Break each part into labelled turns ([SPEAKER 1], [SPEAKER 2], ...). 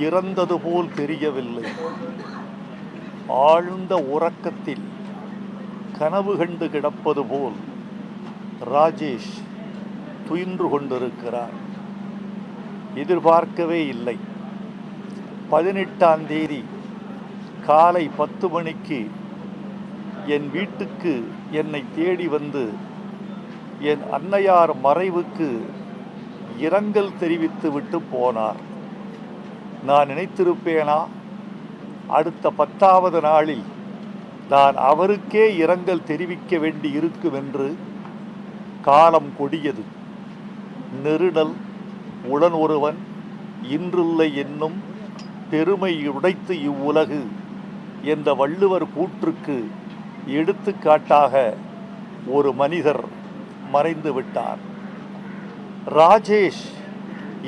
[SPEAKER 1] இறந்தது போல் தெரியவில்லை. ஆழ்ந்த உறக்கத்தில் கனவு கண்டு கிடப்பது போல் ராஜேஷ் துயின்று கொண்டிருக்கிறார். எதிர்பார்க்கவே இல்லை. 18ஆம் தேதி காலை 10 மணிக்கு என் வீட்டுக்கு என்னை தேடி வந்து என் அன்னையார் மறைவுக்கு இரங்கல் தெரிவித்து விட்டு போனார். நான் நினைத்திருப்பேனா அடுத்த 10வது நாளில் நான் அவருக்கே இரங்கல் தெரிவிக்க வேண்டி இருக்கும் என்று? காலம் கொடியது. நெருடல் உடன் ஒருவன் இன்றில்லை என்னும் பெருமை உடைத்து இவ்வுலகு என்ற வள்ளுவர் கூற்றுக்கு எடுத்துக்காட்டாக ஒரு மனிதர் மறைந்து விட்டார். ராஜேஷ்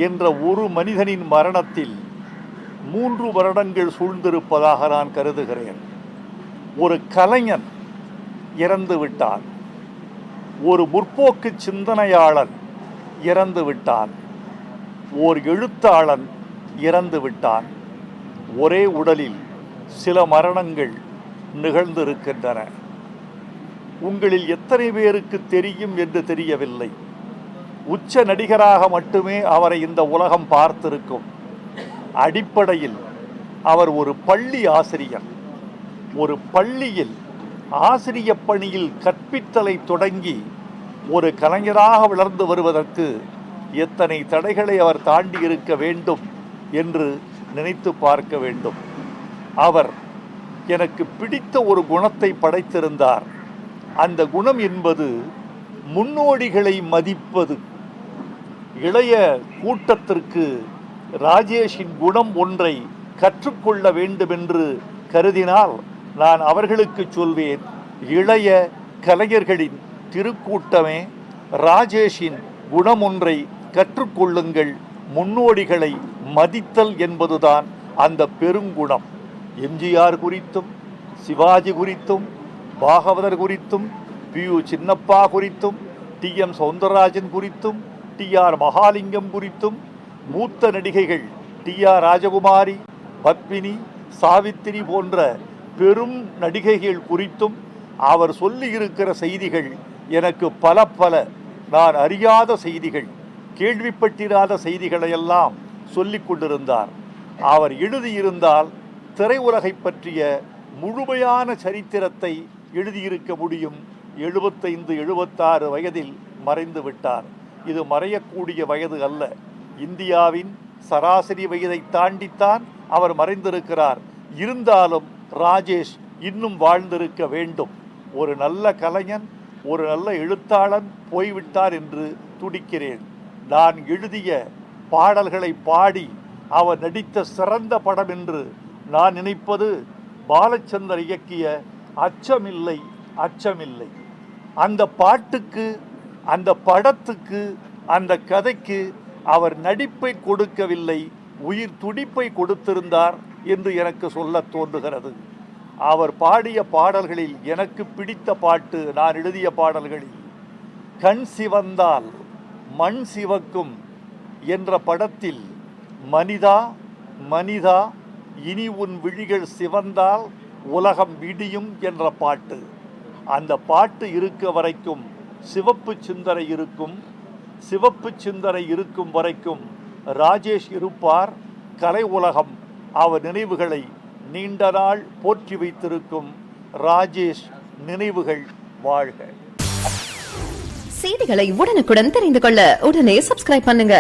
[SPEAKER 1] என்ற ஒரு மனிதனின் மரணத்தில் 3 வருடங்கள் சூழ்ந்திருப்பதாக நான் கருதுகிறேன். ஒரு கலைஞன் இறந்து விட்டான். ஒரு முற்போக்கு சிந்தனையாளன் இறந்து விட்டான். ஓர் எழுத்தாளன் இறந்து விட்டான். ஒரே உடலில் சில மரணங்கள் நிகழ்ந்திருக்கின்றன. உங்களில் எத்தனை பேருக்கு தெரியும் என்று தெரியவில்லை. உச்ச நடிகராக மட்டுமே அவரை இந்த உலகம் பார்த்திருக்கும். அடிப்படையில் அவர் ஒரு பள்ளி ஆசிரியர். ஒரு பள்ளியில் ஆசிரிய பணியில் கற்பித்தலை தொடங்கி ஒரு கலைஞராக வளர்ந்து வருவதற்கு எத்தனை தடைகளை அவர் தாண்டி இருக்க வேண்டும் என்று நினைத்து பார்க்க வேண்டும். அவர் எனக்கு பிடித்த ஒரு குணத்தை படைத்திருந்தார். அந்த குணம் என்பது முன்னோடிகளை மதிப்பது. இளைய கூட்டத்திற்கு ராஜேஷின் குணம் ஒன்றை கற்றுக்கொள்ள வேண்டும் என்று கருதினால் நான் அவர்களுக்கு சொல்வேன், இளைய கலைஞர்களின் திருக்கூட்டமே ராஜேஷின் குணம் ஒன்றை கற்றுக்கொள்ளுங்கள். முன்னோடிகளை மதித்தல் என்பதுதான் அந்த பெருங்குணம். எம்ஜிஆர் குறித்தும் சிவாஜி குறித்தும் பாகவதர் குறித்தும் பி.யு. சின்னப்பா குறித்தும் டி.எம். சௌந்தரராஜன் குறித்தும் டி.ஆர். மகாலிங்கம் குறித்தும் மூத்த நடிகைகள் டி.ஆர். ராஜகுமாரி, பத்மினி, சாவித்திரி போன்ற பெரும் நடிகைகள் குறித்தும் அவர் சொல்லி இருக்கிற செய்திகள் எனக்கு பல நான் அறியாத செய்திகள், கேள்விப்பட்டிராத செய்திகளையெல்லாம் சொல்லிக் கொண்டிருந்தார். அவர் எழுதியிருந்தால் திரையுலகை பற்றிய முழுமையான சரித்திரத்தை எழுதியிருக்க முடியும். 75-76 வயதில் மறைந்து விட்டார். இது மறையக்கூடிய வயது அல்ல. இந்தியாவின் சராசரி வயதை தாண்டித்தான் அவர் மறைந்திருக்கிறார். இருந்தாலும் ராஜேஷ் இன்னும் வாழ்ந்திருக்க வேண்டும். ஒரு நல்ல கலைஞன், ஒரு நல்ல எழுத்தாளன் போய்விட்டார் என்று துடிக்கிறேன். நான் எழுதிய பாடல்களை பாடி அவர் நடித்த சிறந்த படம் என்று நான் நினைப்பது பாலச்சந்தர் இயக்கிய அச்சமில்லை அச்சமில்லை. அந்த பாட்டுக்கு, அந்த படத்துக்கு, அந்த கதைக்கு அவர் நடிப்பை கொடுக்கவில்லை, உயிர் துடிப்பை கொடுத்திருந்தார் என்று எனக்கு சொல்ல தோன்றுகிறது. அவர் பாடிய பாடல்களில் எனக்கு பிடித்த பாட்டு, நான் எழுதிய பாடல்களில் கண் சிவந்தால் மண் சிவக்கும் என்ற படத்தில் மனிதா மனிதா இனி உன் விழிகள் சிவந்தால் உலகம் விடியும் என்ற பாட்டு. அந்த பாட்டு இருக்க வரைக்கும் சிவப்பு சிந்தனை இருக்கும். சிவப்பு சிந்தனை இருக்கும் வரைக்கும் ராஜேஷ் இருப்பார். கலை உலகம் அவர் நினைவுகளை நீண்ட நாள் போற்றி வைத்திருக்கும். ராஜேஷ் நினைவுகள் வாழ்க.
[SPEAKER 2] செய்திகளை உடனுக்குடன் தெரிந்து கொள்ள உடனே சப்ஸ்கிரைப் பண்ணுங்க.